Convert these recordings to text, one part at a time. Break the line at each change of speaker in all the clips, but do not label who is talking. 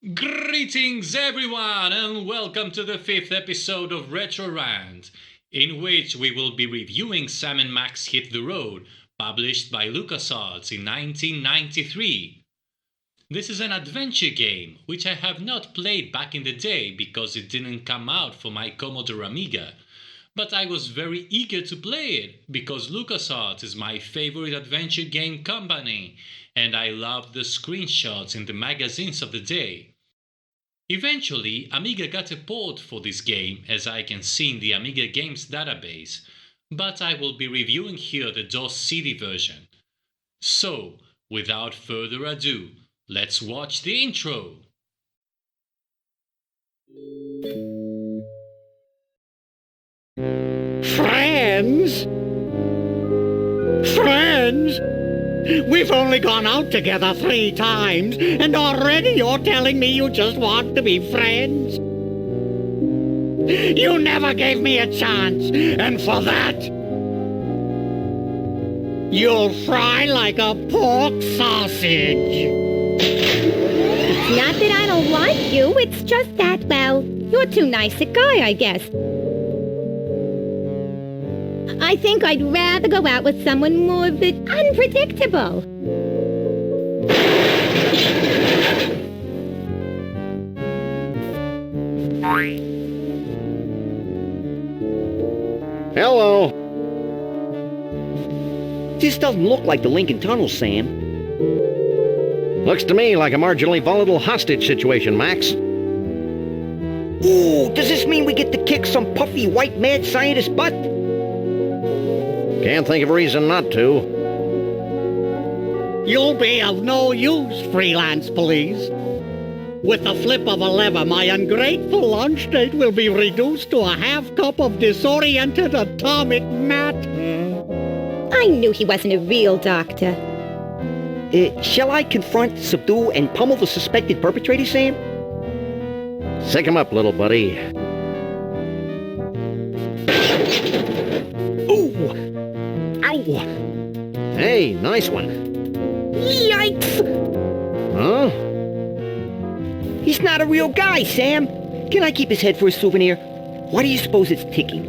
Greetings everyone and welcome to the 5th episode of Retro Rant, in which we will be reviewing Sam & Max Hit the Road, published by LucasArts in 1993. This is an adventure game which I have not played back in the day because it didn't come out for my Commodore Amiga, but I was very eager to play it because LucasArts is my favorite adventure game company and I loved the screenshots in the magazines of the day. Eventually, Amiga got a port for this game, as I can see in the Amiga Games database, but I will be reviewing here the DOS CD version. So, without further ado, let's watch the intro!
Friends? Friends? We've only gone out together 3 times, and already you're telling me you just want to be friends? You never gave me a chance, and for that, you'll fry like a pork sausage.
It's not that I don't like you, it's just that, well, you're too nice a guy, I guess. I think I'd rather go out with someone more unpredictable.
Hello. This doesn't look like the Lincoln Tunnel, Sam.
Looks to me like a marginally volatile hostage situation, Max.
Ooh, does this mean we get to kick some puffy white mad scientist butt?
Can't think of a reason not to.
You'll be of no use, freelance police. With the flip of a lever, my ungrateful lunch date will be reduced to a half cup of disoriented atomic matter.
I knew he wasn't a real doctor.
Shall I confront, subdue, and pummel the suspected perpetrator, Sam?
Sick him up, little buddy.
Ooh! Ow!
Hey, nice one.
Yikes!
Huh?
He's not a real guy, Sam. Can I keep his head for a souvenir? Why do you suppose it's ticking?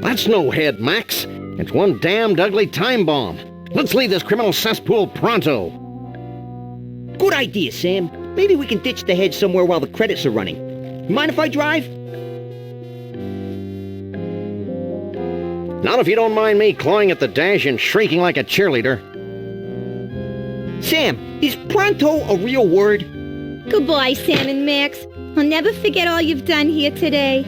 That's no head, Max. It's one damned ugly time bomb. Let's leave this criminal cesspool pronto.
Good idea, Sam. Maybe we can ditch the head somewhere while the credits are running. Mind if I drive?
Not if you don't mind me clawing at the dash and shrieking like a cheerleader.
Sam, is pronto a real word?
Goodbye, Sam and Max. I'll never forget all you've done here today.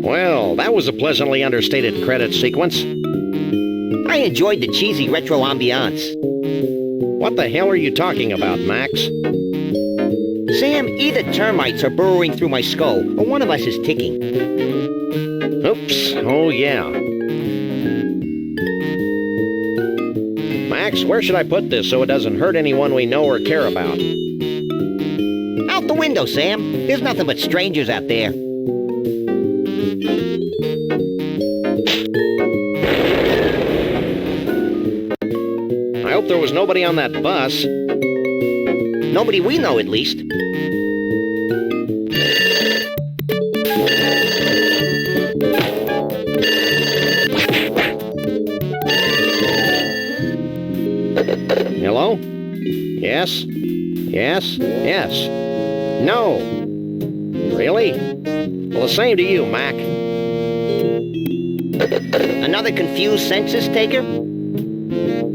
Well, that was a pleasantly understated credit sequence.
I enjoyed the cheesy retro ambiance.
What the hell are you talking about, Max?
Sam, either termites are burrowing through my skull, or one of us is ticking.
Oops. Oh, yeah. Max, where should I put this so it doesn't hurt anyone we know or care about?
Out the window, Sam. There's nothing but strangers out there.
I hope there was nobody on that bus.
Nobody we know, at least.
Hello? Yes? Yes? Yes? No. Really? Well, the same to you, Mac.
Another confused census taker?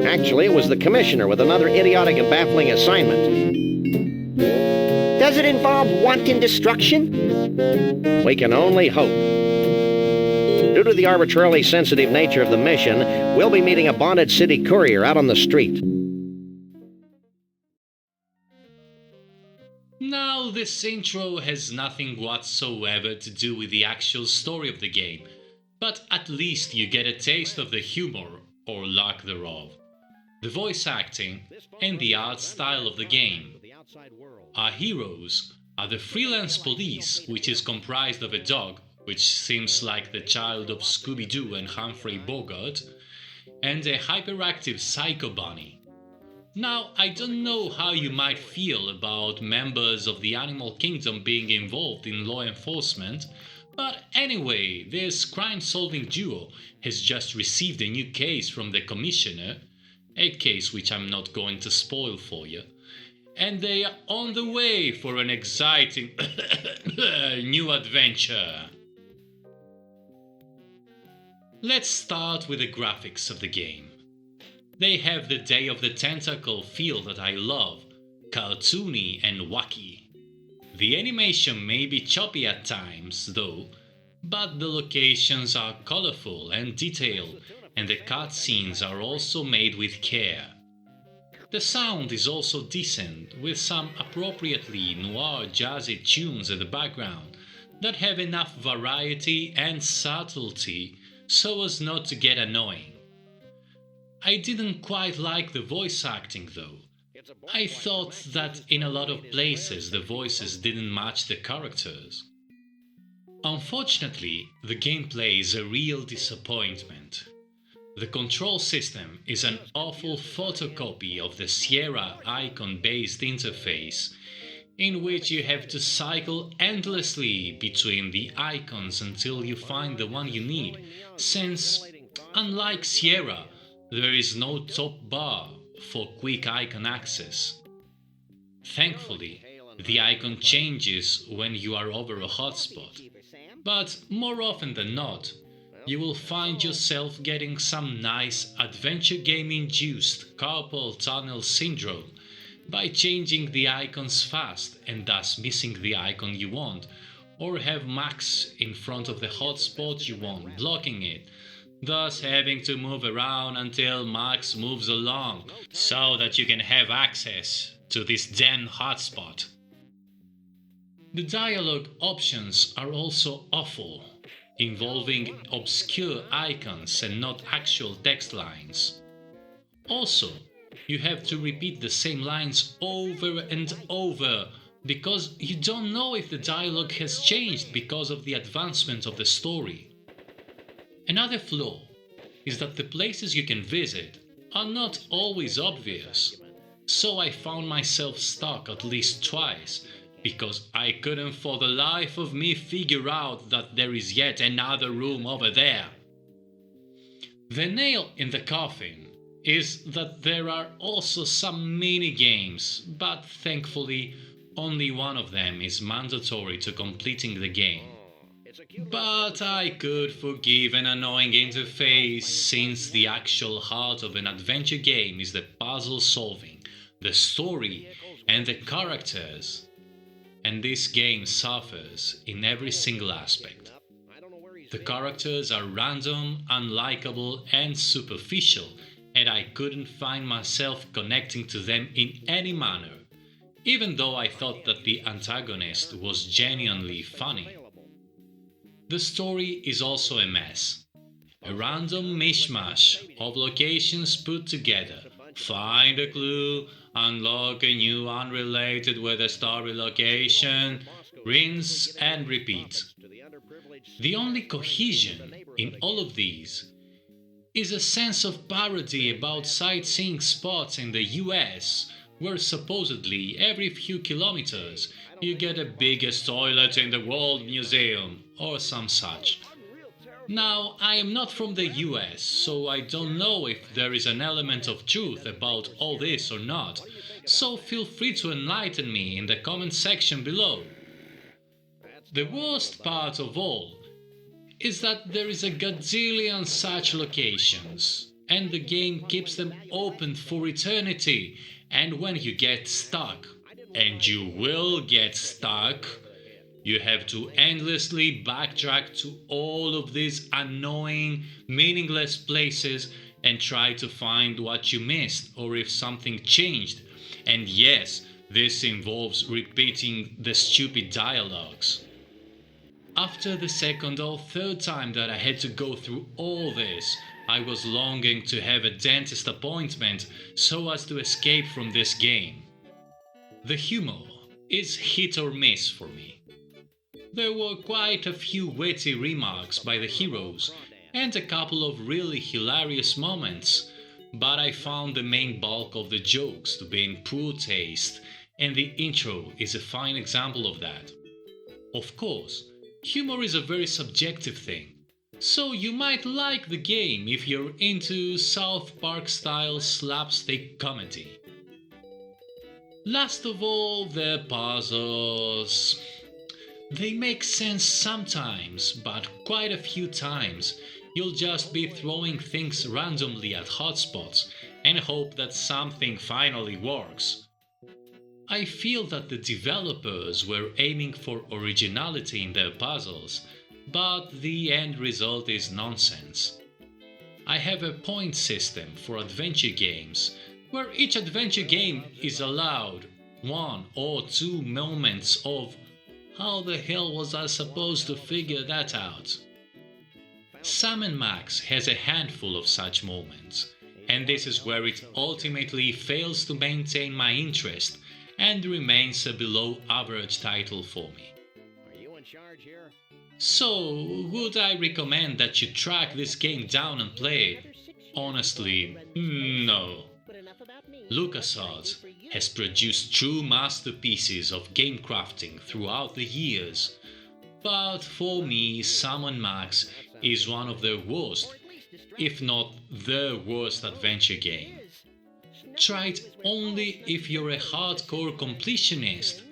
Actually, it was the commissioner with another idiotic and baffling assignment.
Does it involve wanton destruction?
We can only hope. Due to the arbitrarily sensitive nature of the mission, we'll be meeting a bonded city courier out on the street.
Now, this intro has nothing whatsoever to do with the actual story of the game, but at least you get a taste of the humor, or lack thereof, the voice acting, and the art style of the game. Our heroes are the freelance police, which is comprised of a dog, which seems like the child of Scooby-Doo and Humphrey Bogart, and a hyperactive psycho bunny. Now, I don't know how you might feel about members of the animal kingdom being involved in law enforcement, but anyway, this crime-solving duo has just received a new case from the commissioner, a case which I'm not going to spoil for you, and they are on the way for an exciting new adventure. Let's start with the graphics of the game. They have the Day of the Tentacle feel that I love, cartoony and wacky. The animation may be choppy at times, though, but the locations are colorful and detailed, and the cutscenes are also made with care. The sound is also decent, with some appropriately noir jazzy tunes at the background that have enough variety and subtlety so as not to get annoying. I didn't quite like the voice acting though. I thought that in a lot of places the voices didn't match the characters. Unfortunately, the gameplay is a real disappointment. The control system is an awful photocopy of the Sierra icon-based interface, in which you have to cycle endlessly between the icons until you find the one you need, since, unlike Sierra, there is no top bar for quick icon access. Thankfully, the icon changes when you are over a hotspot, but more often than not, you will find yourself getting some nice adventure game-induced carpal tunnel syndrome by changing the icons fast and thus missing the icon you want, or have Max in front of the hotspot you want blocking it, thus having to move around until Max moves along so that you can have access to this damn hotspot. The dialogue options are also awful, involving obscure icons and not actual text lines. Also, you have to repeat the same lines over and over because you don't know if the dialogue has changed because of the advancement of the story. Another flaw is that the places you can visit are not always obvious, so I found myself stuck at least twice because I couldn't for the life of me figure out that there is yet another room over there. The nail in the coffin is that there are also some mini-games, but thankfully only one of them is mandatory to completing the game. But I could forgive an annoying interface since the actual heart of an adventure game is the puzzle solving, the story, and the characters. And this game suffers in every single aspect. The characters are random, unlikable, and superficial, and I couldn't find myself connecting to them in any manner, even though I thought that the antagonist was genuinely funny. The story is also a mess. A random mishmash of locations put together. Find a clue, unlock a new unrelated with a story location, rinse and repeat. The only cohesion in all of these is a sense of parody about sightseeing spots in the US, where supposedly every few kilometers you get the biggest toilet in the World Museum, or some such. Now, I am not from the US, so I don't know if there is an element of truth about all this or not, so feel free to enlighten me in the comment section below. The worst part of all is that there is a gazillion such locations, and the game keeps them open for eternity, and when you get stuck, and you will get stuck, you have to endlessly backtrack to all of these annoying, meaningless places and try to find what you missed or if something changed. And yes, This involves repeating the stupid dialogues. After the second or third time that I had to go through all this, I was longing to have a dentist appointment so as to escape from this game. The humor is hit or miss for me. There were quite a few witty remarks by the heroes and a couple of really hilarious moments, but I found the main bulk of the jokes to be in poor taste, and the intro is a fine example of that. Of course, humor is a very subjective thing, so you might like the game if you're into South Park-style slapstick comedy. Last of all, the puzzles. They make sense sometimes, but quite a few times you'll just be throwing things randomly at hotspots and hope that something finally works. I feel that the developers were aiming for originality in their puzzles, but the end result is nonsense. I have a point system for adventure games, where each adventure game is allowed 1 or 2 moments of "how the hell was I supposed to figure that out?" Sam & Max has a handful of such moments, and this is where it ultimately fails to maintain my interest and remains a below-average title for me. So, would I recommend that you track this game down and play it? Honestly, no. LucasArts has produced true masterpieces of game crafting throughout the years, but for me, Sam & Max is one of their worst, if not the worst adventure game. Try it only if you're a hardcore completionist,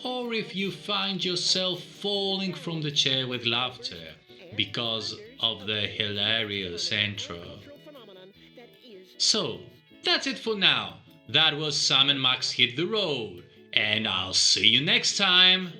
or if you find yourself falling from the chair with laughter because of the hilarious intro. So, that's it for now. That was Sam & Max Hit the Road, and I'll see you next time!